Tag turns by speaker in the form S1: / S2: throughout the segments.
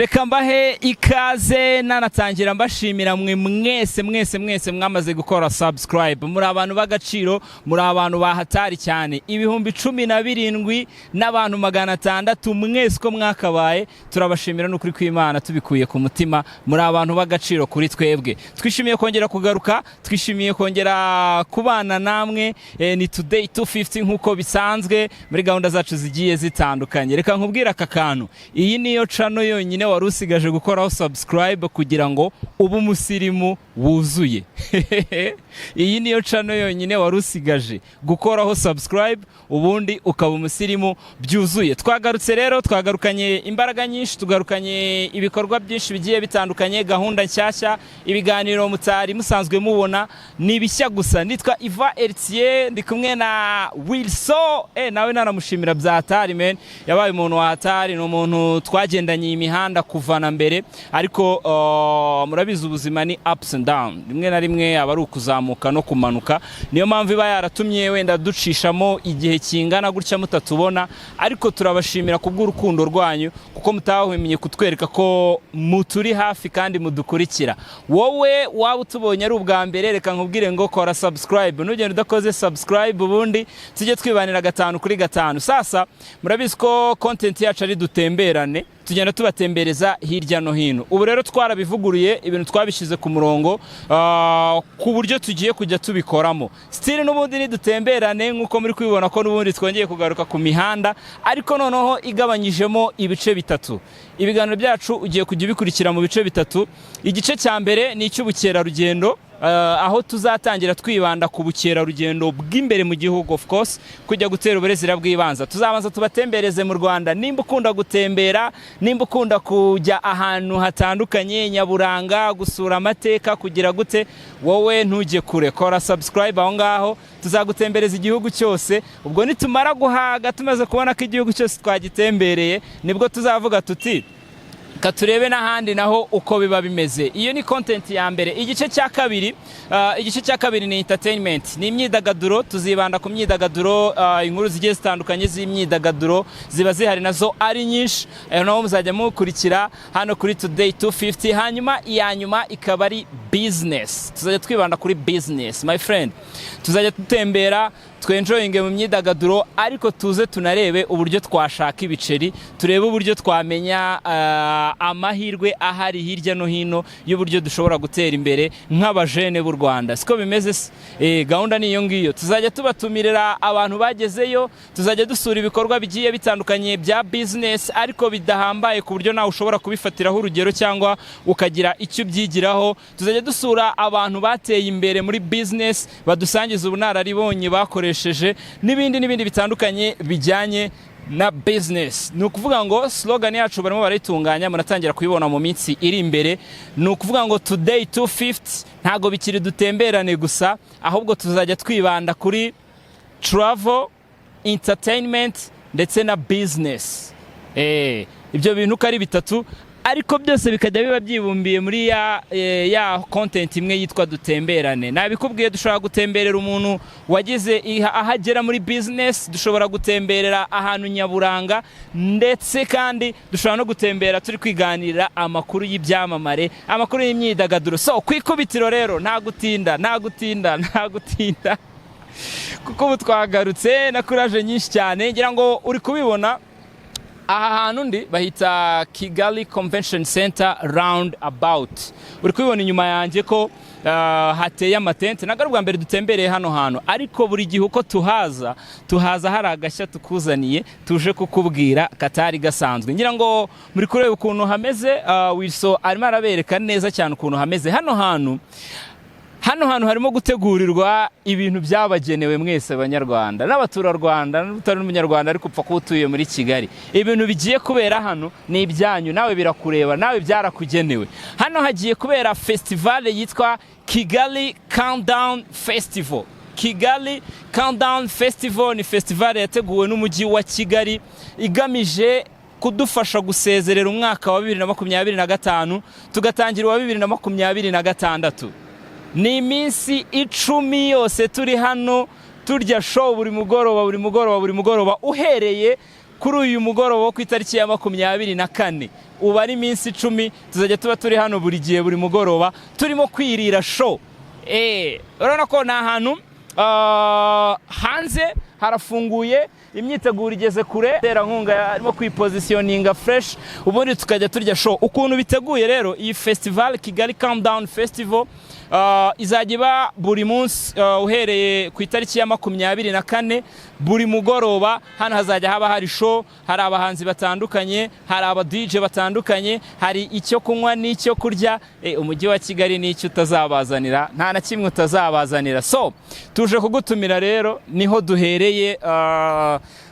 S1: reka mbahe ikaze nanatangira mbashimira mwe mwese mwamaze gukora subscribe. Muri abantu b'agaciro, muri abantu bahatari cyane, ibihumbi 17 n'abantu 600 mwese ko mwakabaye. Turabashimira n'ukuri kw'Imana tubikuye ku mutima. Muri abantu b'agaciro kuri twebwe. Twishimiye kongera kugaruka, twishimiye kongera kubana namwe. Ni today 250 nkuko bisanzwe muri gahunda zacu zigiye zitandukanye. Reka nkubwira aka kantu, iyi niyo channel yonyine wari usigaje gukoraho subscribe kugira ngo ubu musirimu wuzuye. Iyi niyo channel yonyine wari usigaje gukoraho subscribe ubundi ukaba umusirimu byuzuye. Twagarutse rero, twagarukanye imbaraga nyinshi, tugarukanye ibikorwa byinshi bigiye bitandukanye, gahunda nshyashya, ibiganiro mutari musanzwe mubona ni bishya gusa. Nitwa Iva Eritier, ndi kumwe na Wilson. Nawe naramushimira byatari men, yabaye umuntu wahatari, no muntu twagendanye imihanda kuvana mbere, ariko murabizi ubuzima ni ups and down, rimwe na rimwe aba ari ukuzamuka no kumanuka. Niyo mpamvu iba yaratumye wenda ducishamo igihe kingana gutya mutatubona, ariko turabashimira kubw'urukundo rwanyu, kuko mutahwemye kutwereka ko muturi hafi kandi mudukurikira. Wowe waba utubonye ari ubwa mbere, reka nkubwire ngo kora subscribe. Nugenda udakoze subscribe ubundi tujye twibanira 5 kuri 5. Sasa murabizi ko content yacu ari dutemberane, tugenda tubatembereza hirya no hino. Ubu rero twarabivuguruye, ibintu twabishize ku murongo ku buryo tugiye kujya tubikoramo. Still n'ubundi ni dutemberane nkuko muri kwibona ko n'ubundi twongeye kugaruka ku mihanda, ariko noneho igabanyijemo ibice bitatu. Ibiganiro byacu ugiye kujya bikurikira mu bice bitatu. Igice cya mbere ni icy'ubukerarugendo, aho tuzatangira twibanda ku bukerarugendo bw'imbere mu gihugu, of course, kujya gutera uburezira bw'ibanza. Tuzabanza tubatembereze mu Rwanda. Nimba ukunda gutembera, nimba ukunda kujya ahantu hatandukanye nyaburanga, gusura amateka, kugira gute, wowe ntujye kure, kora subscribe aho ngaho. Tuzagutembereza igihugu cyose. Ubwo nitumara guhaga, tumaze kubona ko igihugu cyose twagitembereye, nibwo tuzavuga tuti katurebe n'ahandi naho uko biba bimeze. Iyo ni content ya mbere. Igice cya kabiri ni entertainment, ni imyidagaduro. Tuzibanda ku myidagaduro, inkuru zigiye zitandukanye z'imyidagaduro ziba zihari nazo ari nyinshi, naho muzajya mukurikira hano kuri Today 250. Hanyuma iya nyuma ikaba ari business. Tuzajya twibanda kuri business, my friend. Tuzajya tutembera, twenjoyinge mu myidagaduro, ariko tuze tunarebe uburyo twashaka ibiceri, turebe uburyo twamenya amahirwe ahari hirya no hino y'uburyo dushobora gutera imbere nk'abajene b'u Rwanda. Siko bimeze gahunda niyo ngiyo. Tuzajya tubatumirira abantu bagezeyo, tuzajya dusura ibikorwa bigiye bitandukanye bya business, ariko bidahambaye ku buryo nawe ushobora kubifatiraho urugero cyangwa ukagira icyo byigiraho. Tuzajya dusura abantu bateye imbere muri business, badusangiza ubunararibonye bakoresheje, n'ibindi bitandukanye bijyanye na business. Ni ukuvuga ngo slogan yacu barimo barayitunganya, munatangira kuyibona mu minsi iri imbere. Ni ukuvuga ngo Today 250 ntago bikiri dutemberane gusa, ahubwo tuzajya twibanda kuri travel, entertainment ndetse na business. Ibyo bintu ko ari bitatu, ariko byose bikajya biba byibumbiye muri ya content imwe yitwa dutemberane. Nabikubwiye, dushobora gutemberera umuntu wagize ahagera muri business, dushobora gutemberera ahantu nyaburanga, ndetse kandi dushobora no gutembera turi kwiganirira amakuru y'ibyamamare, amakuru y'imyidagaduro. So kwikubitiro rero nta gutinda kuko ubu twagarutse na courage nyinshi cyane. Ngira ngo uri kubibona aha hantu ndi bahita Kigali Convention Center roundabout. Uri kubibona inyuma yanjye ko hateye amatente. Nagaru bwa mbere dutembereye hano hantu, ariko buri gihe uko tuhaza hari agashya tukuzaniye, tuje kukubwira katari gasanzwe. Ngira ngo muri kureba ukuntu hameze. Wilson arimo arabereka neza cyane ukuntu hameze hano hantu. Hano harimo gutegurirwa ibintu byabagenewe mwese abanyarwanda n'abaturarwanda, n'utari n'umunyarwanda ariko upfa kuba utuye muri Kigali. Ibintu bigiye kubera hano ni ibyanyu, nawe birakureba, nawe byarakugenewe. Hano hagiye kubera festival yitwa Kigali Countdown Festival. Kigali Countdown Festival ni festival yateguwe n'umujyi wa Kigali, igamije kudufasha gusezerera umwaka wa 2025 tugatangira wa 2026. Ni iminsi 10 yose turi hano turya show buri mugoroba uhereye kuri uyu mugoroba wo ku itariki ya 24 ubu ari iminsi 10 tuzajya tuba turi hano buri gihe buri mugoroba turimo kwirira show. Urabona ko na hantu hanze harafunguye, imyiteguro igeze kure, terankunga arimo kwipositioninga fresh, ubundi tukajya turya show. Ukuntu biteguye rero iyi festival Kigali Countdown Festival izajya iba buri munsi uhereye ku itariki ya 24 buri mugoroba. Hano hazajya haba hari show, hari abahanzi batandukanye, hari aba DJ batandukanye, hari icyo kunywa n'icyo kurya. Umujyi wa Kigali n'icyo utazabazanira, nta na kimwe utazabazanira. So tuje kugutumira rero, niho duhereye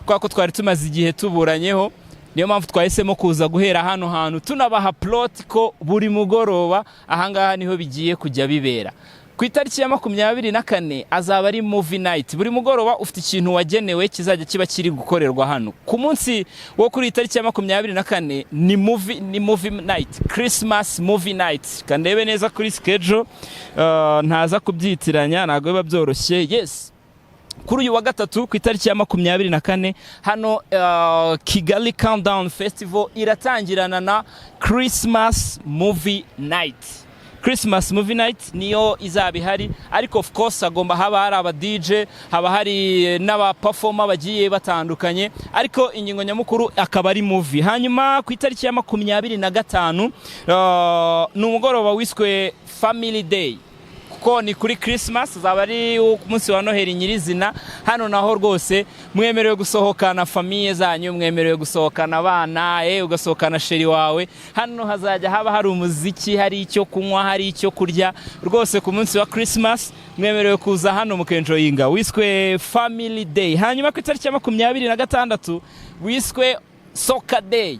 S1: kwa ko twari tumaze igihe tuburanyeho, niyo mpamvu twahisemo kuza guhera hano hantu tunabaha plot ko buri mugoroba ahangaha niho bigiye kujya bibera. Ku itariki ya 24 azaba ari movie night. Buri mugoroba ufite ikintu wagenewe kizajya kiba kiri gukorerwa hano. Ku munsi wo kuri itariki ya 24 ni movie night, Christmas movie night. Kandebe neza kuri schedule, ntaza kubyitiranya, ntago biba byoroshye. Yes, kuri uyu wa gatatu ku itariki ya 24 hano Kigali Countdown Festival iratangirana na Christmas Movie Night. Christmas Movie Night niyo izaba ihari, ariko of course agomba haba hari aba DJ, haba hari n'aba performer bagiye batandukanye, ariko ingingo nyamukuru akaba ari movie. Hanyuma ku itariki ya 25 ni umugoroba wiswe Family Day, ko ni kuri Christmas, azaba ari umunsi wa Noheli nyirizina. Hano naho rwose mwemerewe gusohokana famille zanyu, mwemerewe gusohokana abana, ugasohokana sheri wawe. Hano hazajya haba hari umuziki, hari icyo kunywa, hari icyo kurya. Rwose ku munsi wa Christmas mwemerewe kuza hano mukenjoyinga, wiswe Family Day. Hanyuma ku itariki ya 26 wiswe Soccer Day.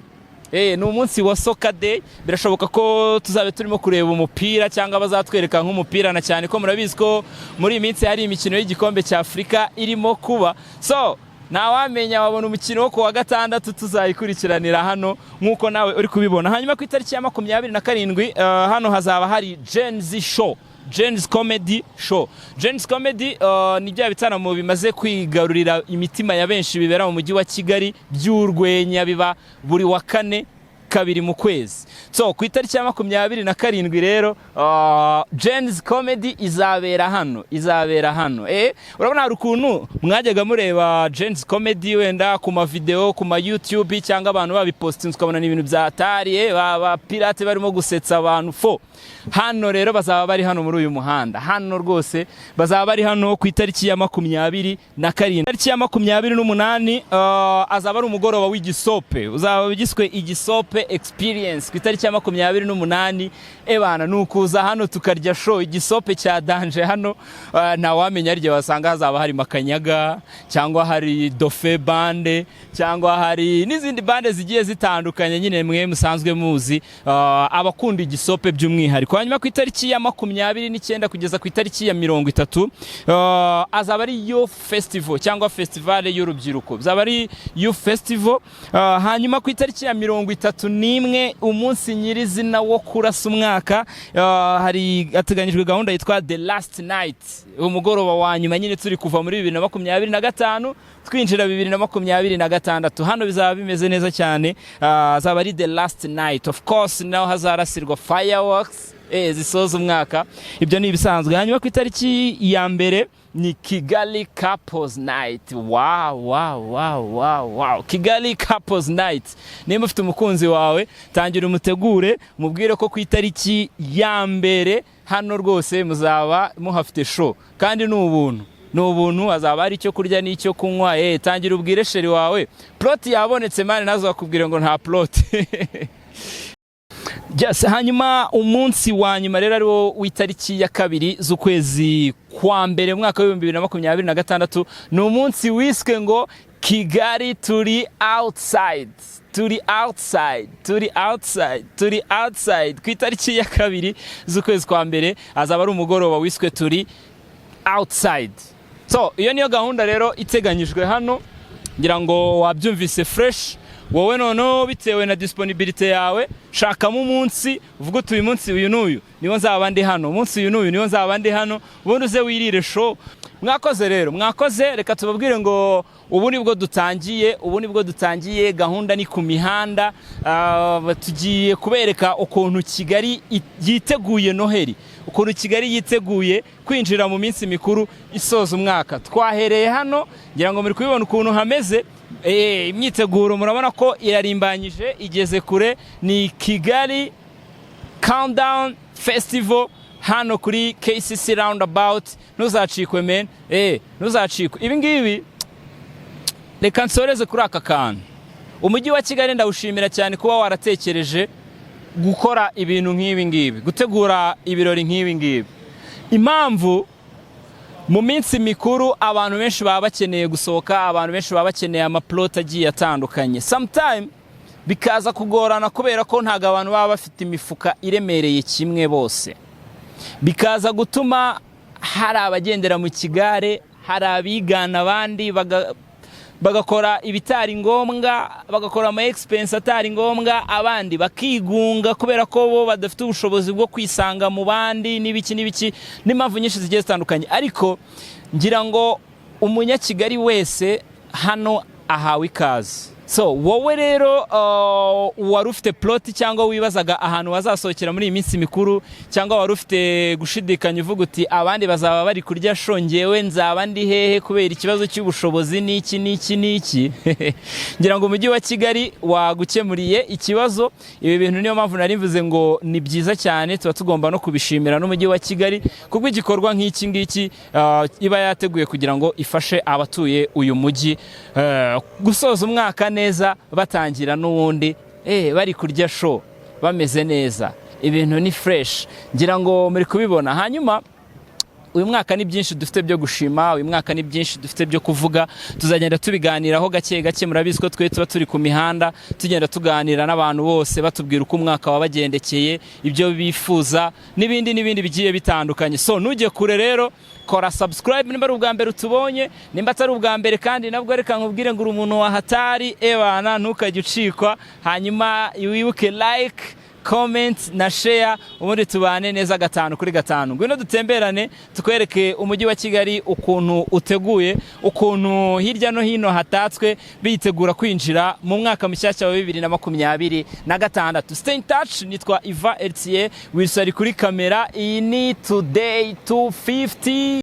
S1: Ni umunsi wa Soccer Day. Birashoboka ko tuzabe turimo kureba umupira cyangwa bazatwereka nk'umupira, na cyane ko murabizi ko muri iminsi hari imikino y'igikombe cya Afrika irimo kuba. So ntawamenya, wabona umukino wo ku wa gatandatu tuzayikurikiranira hano nk'uko nawe uri kubibona. Hanyuma ku itariki ya 27 hano hazaba hari Gen Z Show, Jen's Comedy Show. Jen's Comedy ni bya bitaramo bimaze kwigarurira imitima ya benshi, bibera mu mujyi wa Kigali, by'urwenya, biba buri wa kane kabiri mu kwezi. So ku itariki ya 27 rero Jen's Comedy izabera hano. Urabona hari ukuntu mwajyaga mureba Jen's Comedy wenda ku ma video, ku ma YouTube, cyangwa abantu babipostinze ukabona ni ibintu byatariye, ba pirate barimo gusetsa abantu fo. Hano rero bazaba bari hano muri uyu muhanda. Hano rwose bazaba bari hano ku itariki ya 27. Itariki ya 28 azaba ari umugoroba w'igisope, uzaba bigiswe igisope experience. Ku itariki ya 28 ebana nukuza hano tukarya show, igisope cya danje hano. Na wamenya arye wasanga hazaba hari Makanyaga, cyangwa hari Dofe bande, cyangwa hari n'izindi bande zigiye zitandukanye nyine mwe musanzwe muzi, abakunda igisope by'umwihariko. Hanyuma ku itariki ya 29 kugeza ku itariki ya 30 azaba ari Youth Festival cyangwa festival y'urubyiruko, azaba ari Youth Festival. Hanyuma ku itariki ya 31 umunsi nyirizina wo kurasa umwaka, hari ateganyijwe gahunda yitwa The Last Night, umugoroba wa nyuma nyine turi kuva muri 2025 twinjira 2026. Hano bizaba bimeze neza cyane, azaba ari The Last Night. Of course naho hazarasirwa fireworks zisoza umwaka, ibyo ni ibisanzwe. Hanyuma ku itariki ya mbere ni Kigali Couples Night. Wow. Kigali Couples Night. Niba ufite umukunzi wawe tangira umutegure, mubwire ko ku itariki ya mbere hano rwose muzaba muhafite show, kandi ni ubuntu hazaba hari icyo kurya n'icyo kunywa. Tangira ubwire sheri wawe plot yabonetse, mane nazo bakubwire ngo nta plot. Yes, hanyuma umunsi wa nyuma rero ari wo w'itariki ya 2 z'ukwezi kwa mbere mwaka wa 2026 ni umunsi wiswe ngo Kigali turi outside. Ku itariki ya 2 z'ukwezi kwa mbere azaba ari umugoroba wiswe turi outside. So iyo niyo gahunda rero iteganyijwe hano, ngira ngo wabyumvise fresh. Wowe noneho bitewe na disponibility yawe shakamo umunsi uvuga uti uyu munsi uyu n'uyu niwo nzaba ndi hano, umunsi uyu n'uyu niwo nzaba ndi hano, ubundi uze wirire show. mwakoze rero, mwakoze. Reka tubabwire ngo ubu nibwo dutangiye gahunda ni ku mihanda. Tugiye kubereka ukuntu Kigali yiteguye Noheli, ukuntu Kigali yiteguye kwinjira mu minsi mikuru isoza umwaka. Twahereye hano ngira ngo muri kubibona ukuntu hameze. Imyiteguro murabona ko irarimbanyije, igeze kure. Ni Kigali Countdown Festival hano kuri KCC Roundabout. Ntuzacikwe men, ntuzacikwe. Ibi ngibi reka nsoreze kuri aka kantu. Umujyi wa Kigali ndawushimira cyane kuba waratekereje gukora ibintu nk'ibi ngibi, gutegura ibirori nk'ibi ngibi. Impamvu mu minsi mikuru abantu benshi baba bakeneye gusohoka, abantu benshi baba bakeneye amaplot agiye atandukanye. Sometime bikaza kugorana kubera ko ntago abantu baba bafite imifuka iremereye kimwe bose. Bikaza gutuma hari abagendera mu kigare, hari abigana abandi bagakora ibitari ngombwa, bagakora ama expense atari ngombwa, abandi bakigunga kubera ko bo badafite ubushobozi bwo kwisanga mu bandi n'ibiki n'impamvu nyinshi zigiye zitandukanye. Ariko ngira ngo umunyakigali wese hano ahawe ikaze. So wowe rero wari ufite plot cyangwa wibazaga ahantu wazasohokera muri iyi minsi mikuru, cyangwa wari ufite gushidikanya uvuga uti abandi bazaba bari kurya shongewe nzaba ndi hehe kubera ikibazo cy'ubushobozi n'iki ngira ngo umujyi wa Kigali wagukemuriye ikibazo. Ibi bintu niyo mpamvu nari mvuze ngo ni byiza cyane, tuba tugomba no kubishimira n'umujyi wa Kigali kubwo igikorwa nk'iki ngiki iba yateguye kugira ngo ifashe abatuye uyu mujyi gusoza umwaka neza, batangira n'ubundi bari kurya show bameze neza, ibintu ni fresh. Ngira ngo muri kubibona. Hanyuma uyu mwaka ni byinshi dufite byo gushima, uyu mwaka ni byinshi dufite byo kuvuga. Tuzagenda tubiganiraho gake gake. Murabizi ko twe tuba turi ku mihanda tugenda tuganira n'abantu bose batubwira uko umwaka wabagendekeye, ibyo bifuza n'ibindi bigiye bitandukanye. So nujye kure rero, kora subscribe nimba ari ubwa mbere utubonye, nimba atari ubwa mbere kandi nabwo reka nkubwire ngo uri umuntu wa hatari ebana, ntukajye ucikwa. Hanyuma wibuke like, comment na share, ubundi tubane neza 5 kuri 5. Ngwino dutemberane tukwereke umujyi wa Kigali ukuntu uteguye, ukuntu hirya no hino hatatswe bitegura kwinjira mu mwaka mushyashya wa 2026. Stay in touch. Nitwa Iva Eltier, wisari kuri kamera. Iyi ni Today 250.